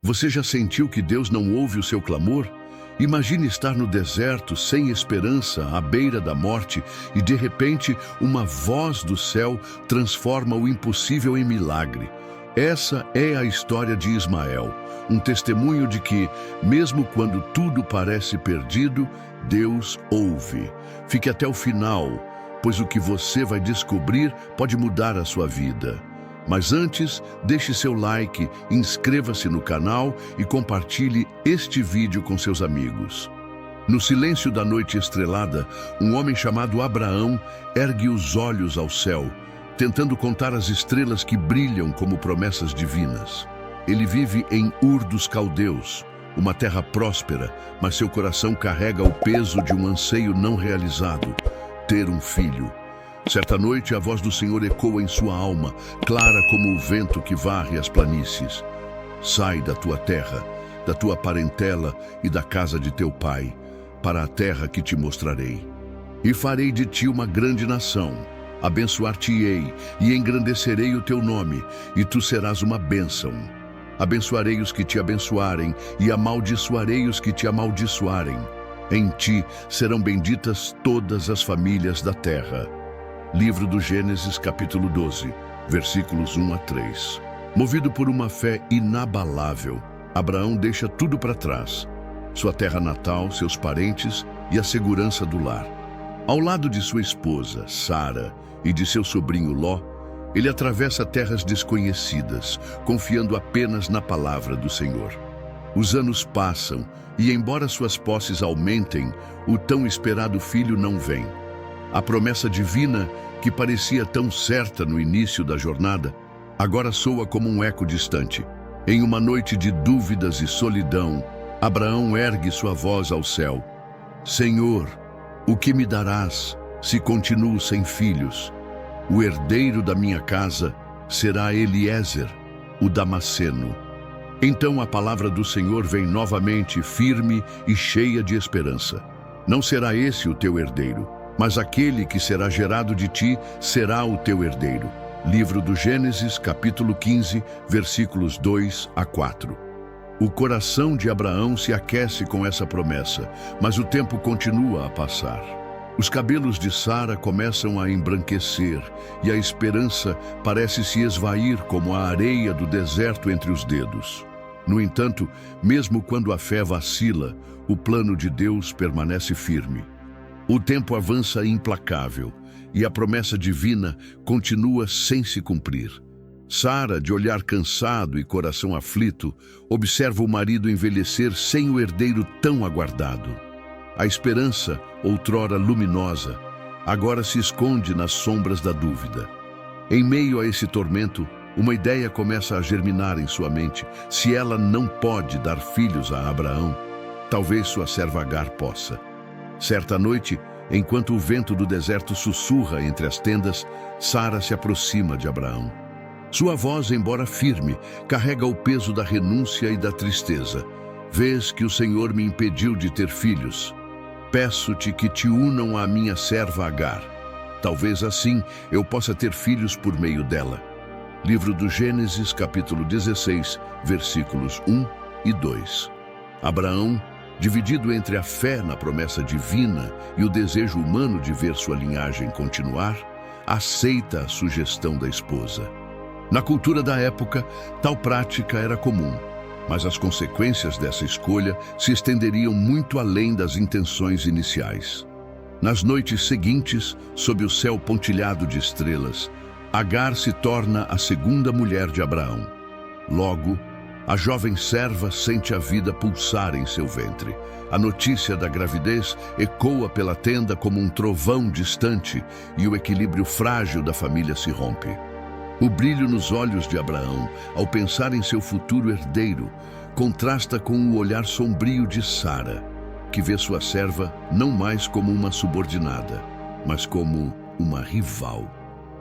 Você já sentiu que Deus não ouve o seu clamor? Imagine estar no deserto, sem esperança, à beira da morte, e de repente uma voz do céu transforma o impossível em milagre. Essa é a história de Ismael, um testemunho de que, mesmo quando tudo parece perdido, Deus ouve. Fique até o final, pois o que você vai descobrir pode mudar a sua vida. Mas antes, deixe seu like, inscreva-se no canal e compartilhe este vídeo com seus amigos. No silêncio da noite estrelada, um homem chamado Abraão ergue os olhos ao céu, tentando contar as estrelas que brilham como promessas divinas. Ele vive em Ur dos Caldeus, uma terra próspera, mas seu coração carrega o peso de um anseio não realizado: ter um filho. Certa noite, a voz do Senhor ecoa em sua alma, clara como o vento que varre as planícies. Sai da tua terra, da tua parentela e da casa de teu pai, para a terra que te mostrarei. E farei de ti uma grande nação. Abençoar-te-ei e engrandecerei o teu nome, e tu serás uma bênção. Abençoarei os que te abençoarem e amaldiçoarei os que te amaldiçoarem. Em ti serão benditas todas as famílias da terra. Livro do Gênesis, capítulo 12, versículos 1 a 3. Movido por uma fé inabalável, Abraão deixa tudo para trás: sua terra natal, seus parentes e a segurança do lar. Ao lado de sua esposa, Sara, e de seu sobrinho Ló, ele atravessa terras desconhecidas, confiando apenas na palavra do Senhor. Os anos passam e, embora suas posses aumentem, o tão esperado filho não vem. A promessa divina, que parecia tão certa no início da jornada, agora soa como um eco distante. Em uma noite de dúvidas e solidão, Abraão ergue sua voz ao céu: Senhor, o que me darás se continuo sem filhos? O herdeiro da minha casa será Eliezer, o Damasceno. Então a palavra do Senhor vem novamente, firme e cheia de esperança. Não será esse o teu herdeiro, mas aquele que será gerado de ti será o teu herdeiro. Livro do Gênesis, capítulo 15, versículos 2 a 4. O coração de Abraão se aquece com essa promessa, mas o tempo continua a passar. Os cabelos de Sara começam a embranquecer e a esperança parece se esvair como a areia do deserto entre os dedos. No entanto, mesmo quando a fé vacila, o plano de Deus permanece firme. O tempo avança implacável e a promessa divina continua sem se cumprir. Sara, de olhar cansado e coração aflito, observa o marido envelhecer sem o herdeiro tão aguardado. A esperança, outrora luminosa, agora se esconde nas sombras da dúvida. Em meio a esse tormento, uma ideia começa a germinar em sua mente: se ela não pode dar filhos a Abraão, talvez sua serva Agar possa. Certa noite, enquanto o vento do deserto sussurra entre as tendas, Sara se aproxima de Abraão. Sua voz, embora firme, carrega o peso da renúncia e da tristeza. Vês que o Senhor me impediu de ter filhos. Peço-te que te unam à minha serva Agar. Talvez assim eu possa ter filhos por meio dela. Livro do Gênesis, capítulo 16, versículos 1 e 2. Abraão, dividido entre a fé na promessa divina e o desejo humano de ver sua linhagem continuar, aceita a sugestão da esposa. Na cultura da época, tal prática era comum, mas as consequências dessa escolha se estenderiam muito além das intenções iniciais. Nas noites seguintes, sob o céu pontilhado de estrelas, Agar se torna a segunda mulher de Abraão. Logo, a jovem serva sente a vida pulsar em seu ventre. A notícia da gravidez ecoa pela tenda como um trovão distante e o equilíbrio frágil da família se rompe. O brilho nos olhos de Abraão, ao pensar em seu futuro herdeiro, contrasta com o olhar sombrio de Sara, que vê sua serva não mais como uma subordinada, mas como uma rival.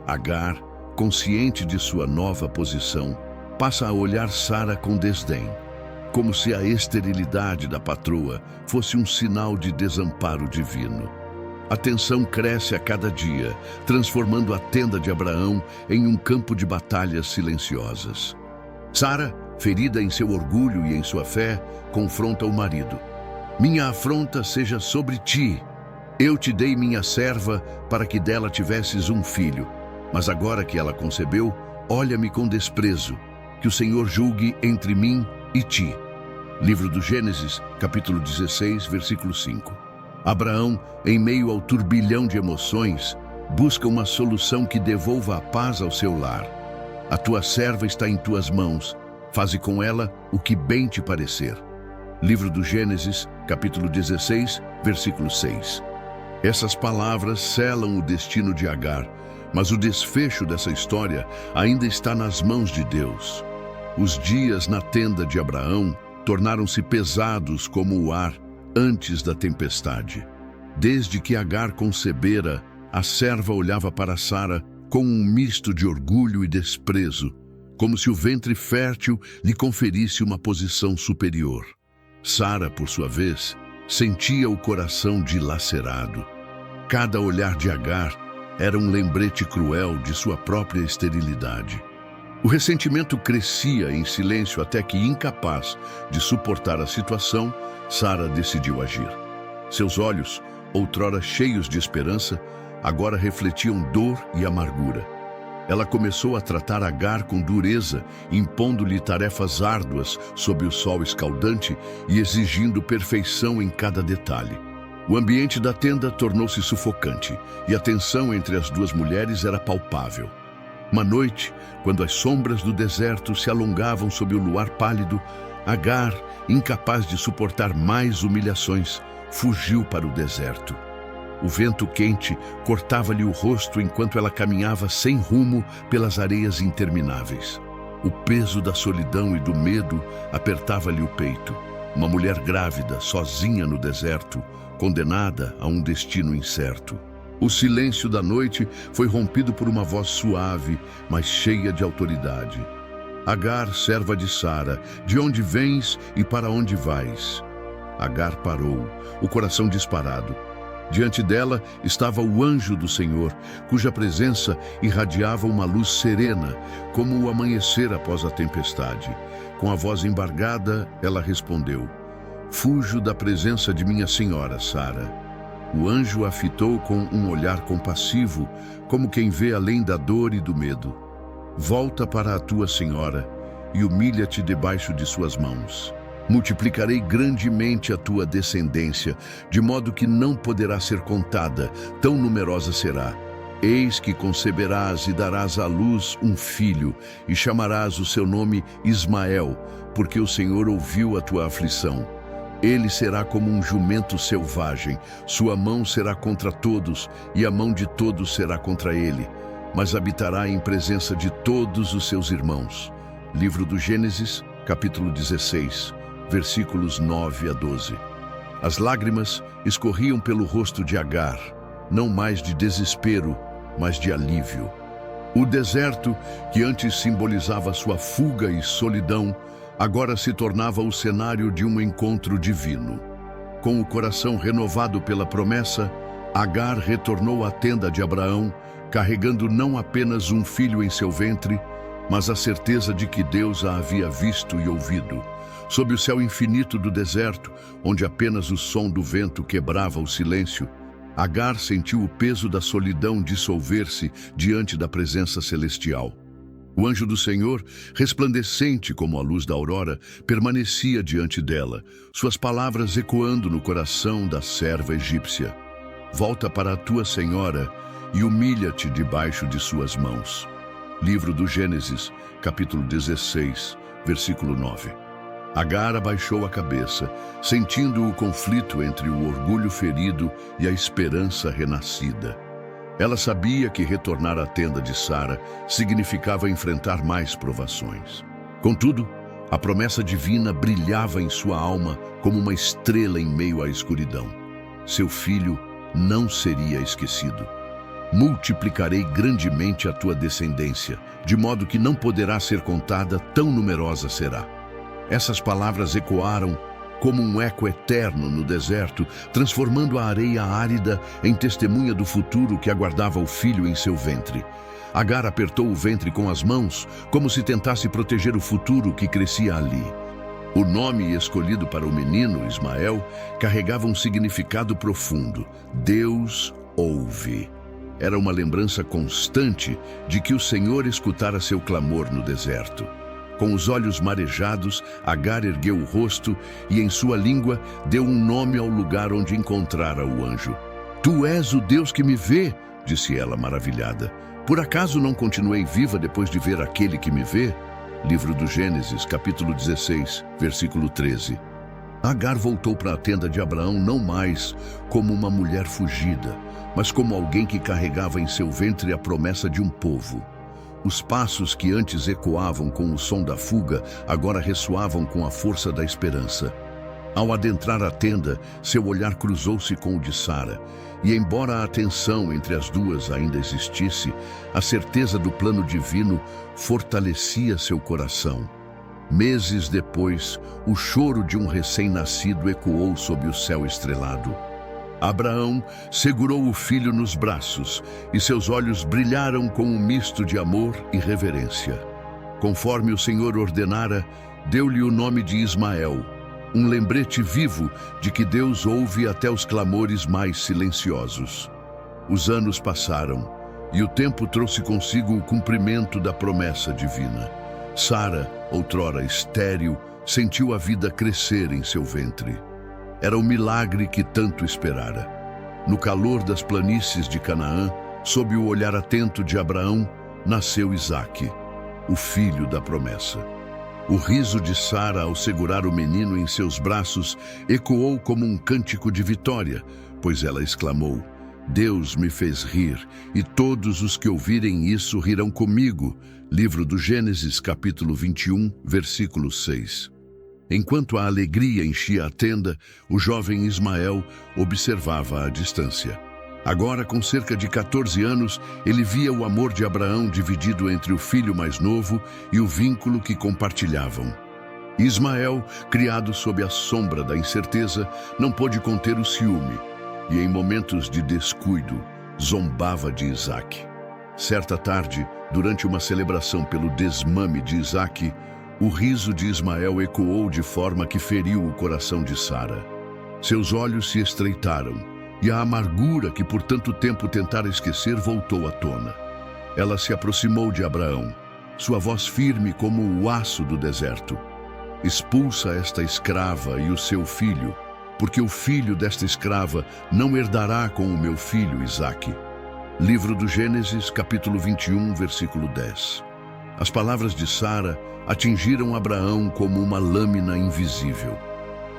Agar, consciente de sua nova posição, passa a olhar Sara com desdém, como se a esterilidade da patroa fosse um sinal de desamparo divino. A tensão cresce a cada dia, transformando a tenda de Abraão em um campo de batalhas silenciosas. Sara, ferida em seu orgulho e em sua fé, confronta o marido. Minha afronta seja sobre ti. Eu te dei minha serva para que dela tivesses um filho. Mas agora que ela concebeu, olha-me com desprezo. Que o Senhor julgue entre mim e ti. Livro do Gênesis, capítulo 16, versículo 5. Abraão, em meio ao turbilhão de emoções, busca uma solução que devolva a paz ao seu lar. A tua serva está em tuas mãos. Faze com ela o que bem te parecer. Livro do Gênesis, capítulo 16, versículo 6. Essas palavras selam o destino de Agar, mas o desfecho dessa história ainda está nas mãos de Deus. Os dias na tenda de Abraão tornaram-se pesados como o ar antes da tempestade. Desde que Agar concebera, a serva olhava para Sara com um misto de orgulho e desprezo, como se o ventre fértil lhe conferisse uma posição superior. Sara, por sua vez, sentia o coração dilacerado. Cada olhar de Agar era um lembrete cruel de sua própria esterilidade. O ressentimento crescia em silêncio até que, incapaz de suportar a situação, Sara decidiu agir. Seus olhos, outrora cheios de esperança, agora refletiam dor e amargura. Ela começou a tratar Agar com dureza, impondo-lhe tarefas árduas sob o sol escaldante e exigindo perfeição em cada detalhe. O ambiente da tenda tornou-se sufocante e a tensão entre as duas mulheres era palpável. Uma noite, quando as sombras do deserto se alongavam sob o luar pálido, Agar, incapaz de suportar mais humilhações, fugiu para o deserto. O vento quente cortava-lhe o rosto enquanto ela caminhava sem rumo pelas areias intermináveis. O peso da solidão e do medo apertava-lhe o peito. Uma mulher grávida, sozinha no deserto, condenada a um destino incerto. O silêncio da noite foi rompido por uma voz suave, mas cheia de autoridade. Agar, serva de Sara, de onde vens e para onde vais? Agar parou, o coração disparado. Diante dela estava o anjo do Senhor, cuja presença irradiava uma luz serena, como o amanhecer após a tempestade. Com a voz embargada, ela respondeu: Fujo da presença de minha senhora, Sara. O anjo a fitou com um olhar compassivo, como quem vê além da dor e do medo. Volta para a tua senhora e humilha-te debaixo de suas mãos. Multiplicarei grandemente a tua descendência, de modo que não poderá ser contada, tão numerosa será. Eis que conceberás e darás à luz um filho, e chamarás o seu nome Ismael, porque o Senhor ouviu a tua aflição. Ele será como um jumento selvagem, sua mão será contra todos, e a mão de todos será contra ele, mas habitará em presença de todos os seus irmãos. Livro do Gênesis, capítulo 16, versículos 9 a 12. As lágrimas escorriam pelo rosto de Agar, não mais de desespero, mas de alívio. O deserto, que antes simbolizava sua fuga e solidão, agora se tornava o cenário de um encontro divino. Com o coração renovado pela promessa, Agar retornou à tenda de Abraão, carregando não apenas um filho em seu ventre, mas a certeza de que Deus a havia visto e ouvido. Sob o céu infinito do deserto, onde apenas o som do vento quebrava o silêncio, Agar sentiu o peso da solidão dissolver-se diante da presença celestial. O anjo do Senhor, resplandecente como a luz da aurora, permanecia diante dela, suas palavras ecoando no coração da serva egípcia. Volta para a tua senhora e humilha-te debaixo de suas mãos. Livro do Gênesis, capítulo 16, versículo 9. Agar abaixou a cabeça, sentindo o conflito entre o orgulho ferido e a esperança renascida. Ela sabia que retornar à tenda de Sara significava enfrentar mais provações. Contudo, a promessa divina brilhava em sua alma como uma estrela em meio à escuridão. Seu filho não seria esquecido. Multiplicarei grandemente a tua descendência, de modo que não poderá ser contada, tão numerosa será. Essas palavras ecoaram como um eco eterno no deserto, transformando a areia árida em testemunha do futuro que aguardava o filho em seu ventre. Agar apertou o ventre com as mãos, como se tentasse proteger o futuro que crescia ali. O nome escolhido para o menino, Ismael, carregava um significado profundo: Deus ouve. Era uma lembrança constante de que o Senhor escutara seu clamor no deserto. Com os olhos marejados, Agar ergueu o rosto e, em sua língua, deu um nome ao lugar onde encontrara o anjo. Tu és o Deus que me vê, disse ela maravilhada. Por acaso não continuei viva depois de ver aquele que me vê? Livro do Gênesis, capítulo 16, versículo 13. Agar voltou para a tenda de Abraão não mais como uma mulher fugida, mas como alguém que carregava em seu ventre a promessa de um povo. Os passos que antes ecoavam com o som da fuga, agora ressoavam com a força da esperança. Ao adentrar a tenda, seu olhar cruzou-se com o de Sara, e embora a tensão entre as duas ainda existisse, a certeza do plano divino fortalecia seu coração. Meses depois, o choro de um recém-nascido ecoou sob o céu estrelado. Abraão segurou o filho nos braços e seus olhos brilharam com um misto de amor e reverência. Conforme o Senhor ordenara, deu-lhe o nome de Ismael, um lembrete vivo de que Deus ouve até os clamores mais silenciosos. Os anos passaram e o tempo trouxe consigo o cumprimento da promessa divina. Sara, outrora estéril, sentiu a vida crescer em seu ventre. Era o milagre que tanto esperara. No calor das planícies de Canaã, sob o olhar atento de Abraão, nasceu Isaque, o filho da promessa. O riso de Sara ao segurar o menino em seus braços ecoou como um cântico de vitória, pois ela exclamou: Deus me fez rir, e todos os que ouvirem isso rirão comigo. Livro do Gênesis, capítulo 21, versículo 6. Enquanto a alegria enchia a tenda, o jovem Ismael observava à distância. Agora, com cerca de 14 anos, ele via o amor de Abraão dividido entre o filho mais novo e o vínculo que compartilhavam. Ismael, criado sob a sombra da incerteza, não pôde conter o ciúme e, em momentos de descuido, zombava de Isaque. Certa tarde, durante uma celebração pelo desmame de Isaque, o riso de Ismael ecoou de forma que feriu o coração de Sara. Seus olhos se estreitaram e a amargura que por tanto tempo tentara esquecer voltou à tona. Ela se aproximou de Abraão, sua voz firme como o aço do deserto. Expulsa esta escrava e o seu filho, porque o filho desta escrava não herdará com o meu filho Isaque. Livro do Gênesis, capítulo 21, versículo 10. As palavras de Sara atingiram Abraão como uma lâmina invisível.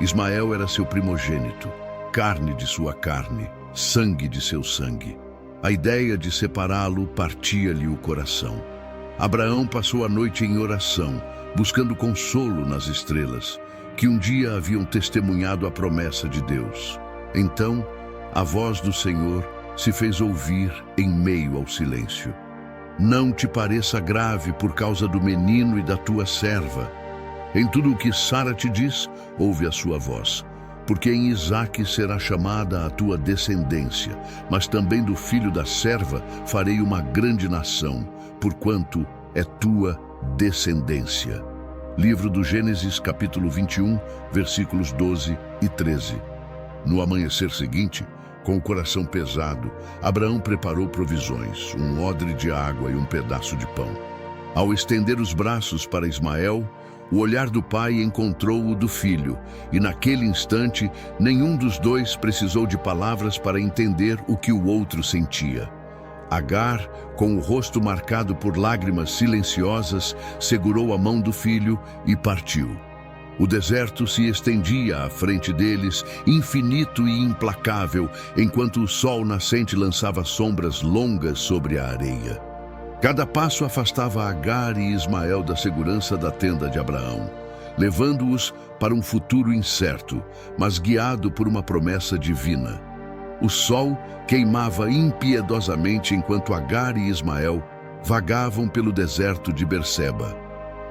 Ismael era seu primogênito, carne de sua carne, sangue de seu sangue. A ideia de separá-lo partia-lhe o coração. Abraão passou a noite em oração, buscando consolo nas estrelas, que um dia haviam testemunhado a promessa de Deus. Então, a voz do Senhor se fez ouvir em meio ao silêncio. Não te pareça grave por causa do menino e da tua serva. Em tudo o que Sara te diz, ouve a sua voz, porque em Isaque será chamada a tua descendência, mas também do filho da serva farei uma grande nação, porquanto é tua descendência. Livro do Gênesis, capítulo 21, versículos 12 e 13. No amanhecer seguinte, com o coração pesado, Abraão preparou provisões, um odre de água e um pedaço de pão. Ao estender os braços para Ismael, o olhar do pai encontrou o do filho, e naquele instante, nenhum dos dois precisou de palavras para entender o que o outro sentia. Agar, com o rosto marcado por lágrimas silenciosas, segurou a mão do filho e partiu. O deserto se estendia à frente deles, infinito e implacável, enquanto o sol nascente lançava sombras longas sobre a areia. Cada passo afastava Agar e Ismael da segurança da tenda de Abraão, levando-os para um futuro incerto, mas guiado por uma promessa divina. O sol queimava impiedosamente enquanto Agar e Ismael vagavam pelo deserto de Berseba.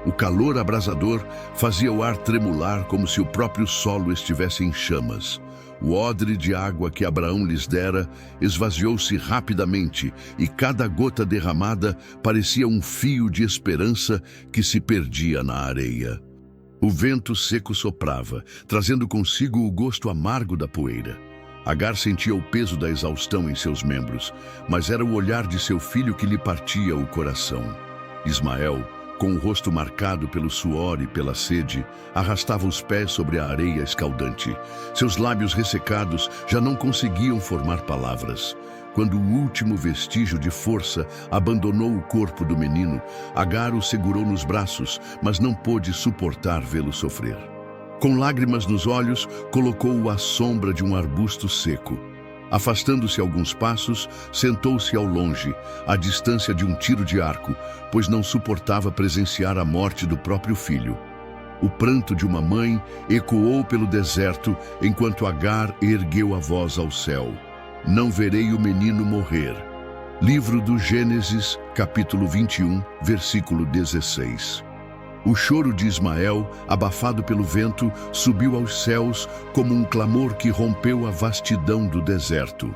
O calor abrasador fazia o ar tremular como se o próprio solo estivesse em chamas. O odre de água que Abraão lhes dera esvaziou-se rapidamente e cada gota derramada parecia um fio de esperança que se perdia na areia. O vento seco soprava, trazendo consigo o gosto amargo da poeira. Agar sentia o peso da exaustão em seus membros, mas era o olhar de seu filho que lhe partia o coração. Ismael, com o rosto marcado pelo suor e pela sede, arrastava os pés sobre a areia escaldante. Seus lábios ressecados já não conseguiam formar palavras. Quando o último vestígio de força abandonou o corpo do menino, Agar o segurou nos braços, mas não pôde suportar vê-lo sofrer. Com lágrimas nos olhos, colocou-o à sombra de um arbusto seco. Afastando-se alguns passos, sentou-se ao longe, à distância de um tiro de arco, pois não suportava presenciar a morte do próprio filho. O pranto de uma mãe ecoou pelo deserto enquanto Agar ergueu a voz ao céu. Não verei o menino morrer. Livro do Gênesis, capítulo 21, versículo 16. O choro de Ismael, abafado pelo vento, subiu aos céus como um clamor que rompeu a vastidão do deserto.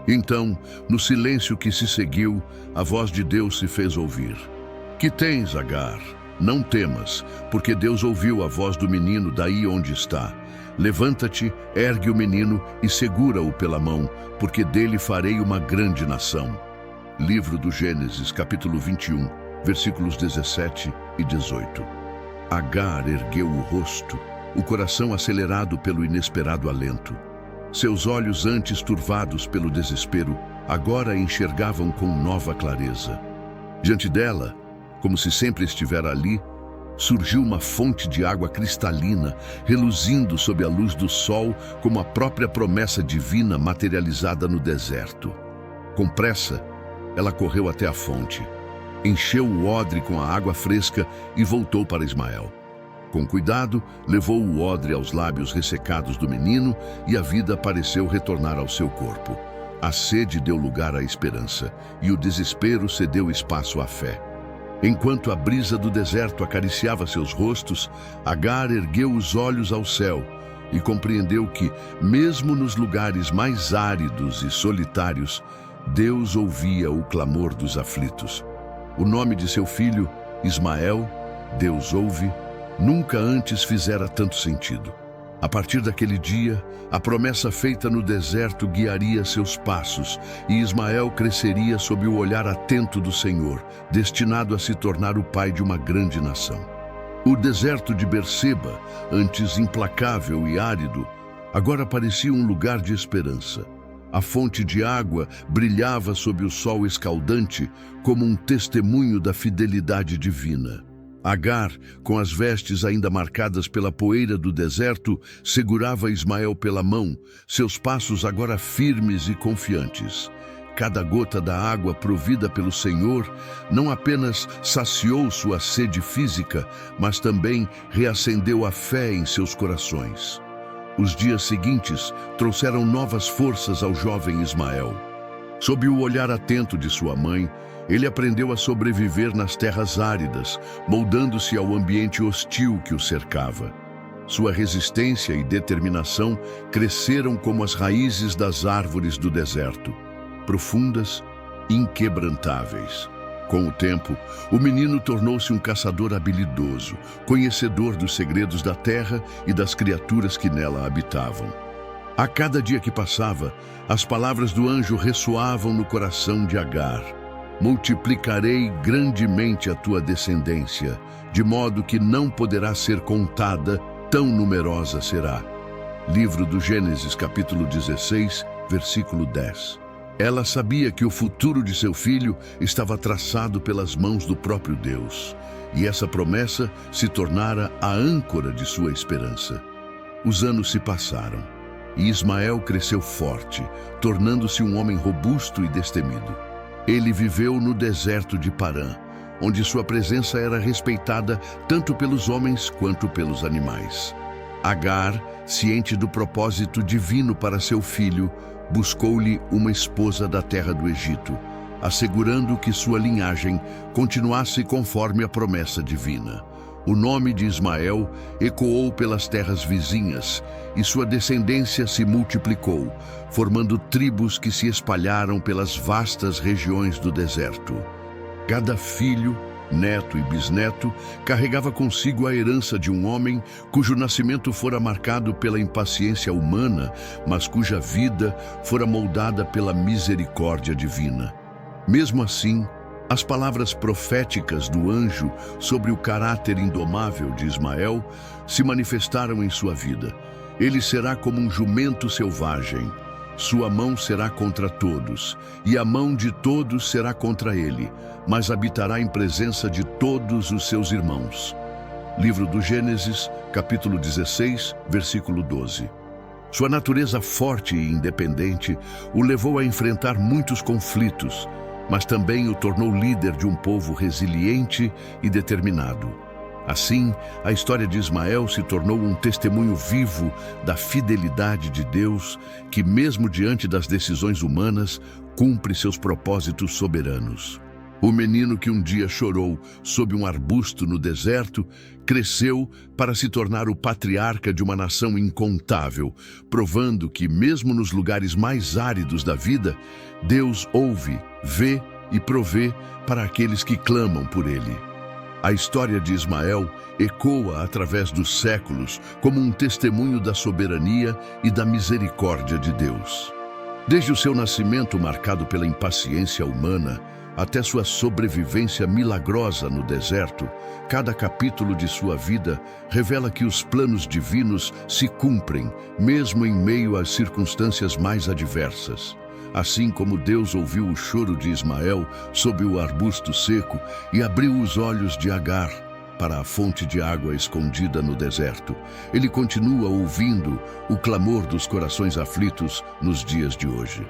Então, no silêncio que se seguiu, a voz de Deus se fez ouvir. Que tens, Agar? Não temas, porque Deus ouviu a voz do menino daí onde está. Levanta-te, ergue o menino e segura-o pela mão, porque dele farei uma grande nação. Livro do Gênesis, capítulo 21, versículos 17 e 18. Agar ergueu o rosto, o coração acelerado pelo inesperado alento. Seus olhos, antes turvados pelo desespero, agora enxergavam com nova clareza. Diante dela, como se sempre estivera ali, surgiu uma fonte de água cristalina, reluzindo sob a luz do sol como a própria promessa divina materializada no deserto. Com pressa, ela correu até a fonte, encheu o odre com a água fresca e voltou para Ismael. Com cuidado, levou o odre aos lábios ressecados do menino e a vida pareceu retornar ao seu corpo. A sede deu lugar à esperança e o desespero cedeu espaço à fé. Enquanto a brisa do deserto acariciava seus rostos, Agar ergueu os olhos ao céu e compreendeu que, mesmo nos lugares mais áridos e solitários, Deus ouvia o clamor dos aflitos. O nome de seu filho, Ismael, Deus ouve, nunca antes fizera tanto sentido. A partir daquele dia, a promessa feita no deserto guiaria seus passos e Ismael cresceria sob o olhar atento do Senhor, destinado a se tornar o pai de uma grande nação. O deserto de Berseba, antes implacável e árido, agora parecia um lugar de esperança. A fonte de água brilhava sob o sol escaldante como um testemunho da fidelidade divina. Agar, com as vestes ainda marcadas pela poeira do deserto, segurava Ismael pela mão, seus passos agora firmes e confiantes. Cada gota da água provida pelo Senhor não apenas saciou sua sede física, mas também reacendeu a fé em seus corações. Os dias seguintes trouxeram novas forças ao jovem Ismael. Sob o olhar atento de sua mãe, ele aprendeu a sobreviver nas terras áridas, moldando-se ao ambiente hostil que o cercava. Sua resistência e determinação cresceram como as raízes das árvores do deserto, profundas, inquebrantáveis. Com o tempo, o menino tornou-se um caçador habilidoso, conhecedor dos segredos da terra e das criaturas que nela habitavam. A cada dia que passava, as palavras do anjo ressoavam no coração de Agar. Multiplicarei grandemente a tua descendência, de modo que não poderá ser contada, tão numerosa será. Livro do Gênesis, capítulo 16, versículo 10. Ela sabia que o futuro de seu filho estava traçado pelas mãos do próprio Deus, e essa promessa se tornara a âncora de sua esperança. Os anos se passaram, e Ismael cresceu forte, tornando-se um homem robusto e destemido. Ele viveu no deserto de Parã, onde sua presença era respeitada tanto pelos homens quanto pelos animais. Agar, ciente do propósito divino para seu filho, buscou-lhe uma esposa da terra do Egito, assegurando que sua linhagem continuasse conforme a promessa divina. O nome de Ismael ecoou pelas terras vizinhas e sua descendência se multiplicou, formando tribos que se espalharam pelas vastas regiões do deserto. Cada filho, neto e bisneto carregava consigo a herança de um homem cujo nascimento fora marcado pela impaciência humana, mas cuja vida fora moldada pela misericórdia divina. Mesmo assim, as palavras proféticas do anjo sobre o caráter indomável de Ismael se manifestaram em sua vida. Ele será como um jumento selvagem. Sua mão será contra todos, e a mão de todos será contra ele, mas habitará em presença de todos os seus irmãos. Livro do Gênesis, capítulo 16, versículo 12. Sua natureza forte e independente o levou a enfrentar muitos conflitos, mas também o tornou líder de um povo resiliente e determinado. Assim, a história de Ismael se tornou um testemunho vivo da fidelidade de Deus, que mesmo diante das decisões humanas, cumpre seus propósitos soberanos. O menino que um dia chorou sob um arbusto no deserto, cresceu para se tornar o patriarca de uma nação incontável, provando que, mesmo nos lugares mais áridos da vida, Deus ouve, vê e provê para aqueles que clamam por ele. A história de Ismael ecoa através dos séculos como um testemunho da soberania e da misericórdia de Deus. Desde o seu nascimento marcado pela impaciência humana, até sua sobrevivência milagrosa no deserto, cada capítulo de sua vida revela que os planos divinos se cumprem, mesmo em meio às circunstâncias mais adversas. Assim como Deus ouviu o choro de Ismael sob o arbusto seco e abriu os olhos de Agar para a fonte de água escondida no deserto, Ele continua ouvindo o clamor dos corações aflitos nos dias de hoje.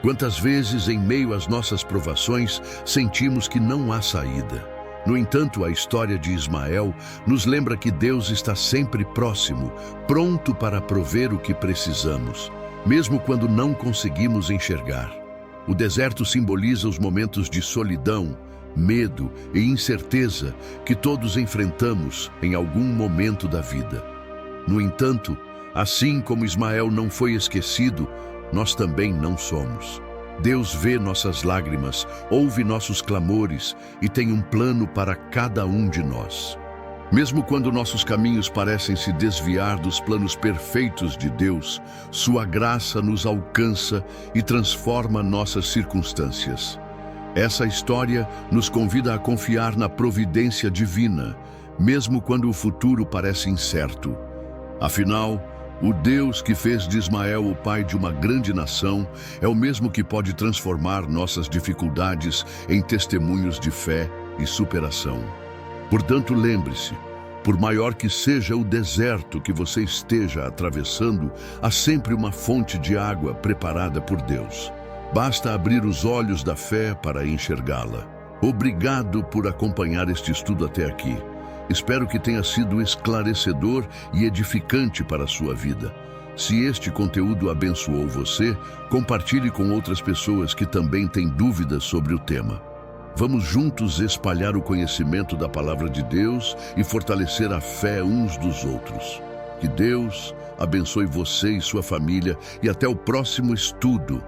Quantas vezes, em meio às nossas provações, sentimos que não há saída? No entanto, a história de Ismael nos lembra que Deus está sempre próximo, pronto para prover o que precisamos, mesmo quando não conseguimos enxergar. O deserto simboliza os momentos de solidão, medo e incerteza que todos enfrentamos em algum momento da vida. No entanto, assim como Ismael não foi esquecido, nós também não somos. Deus vê nossas lágrimas, ouve nossos clamores e tem um plano para cada um de nós. Mesmo quando nossos caminhos parecem se desviar dos planos perfeitos de Deus, sua graça nos alcança e transforma nossas circunstâncias. Essa história nos convida a confiar na providência divina, mesmo quando o futuro parece incerto. Afinal, o Deus que fez de Ismael o pai de uma grande nação é o mesmo que pode transformar nossas dificuldades em testemunhos de fé e superação. Portanto, lembre-se, por maior que seja o deserto que você esteja atravessando, há sempre uma fonte de água preparada por Deus. Basta abrir os olhos da fé para enxergá-la. Obrigado por acompanhar este estudo até aqui. Espero que tenha sido esclarecedor e edificante para a sua vida. Se este conteúdo abençoou você, compartilhe com outras pessoas que também têm dúvidas sobre o tema. Vamos juntos espalhar o conhecimento da Palavra de Deus e fortalecer a fé uns dos outros. Que Deus abençoe você e sua família e até o próximo estudo.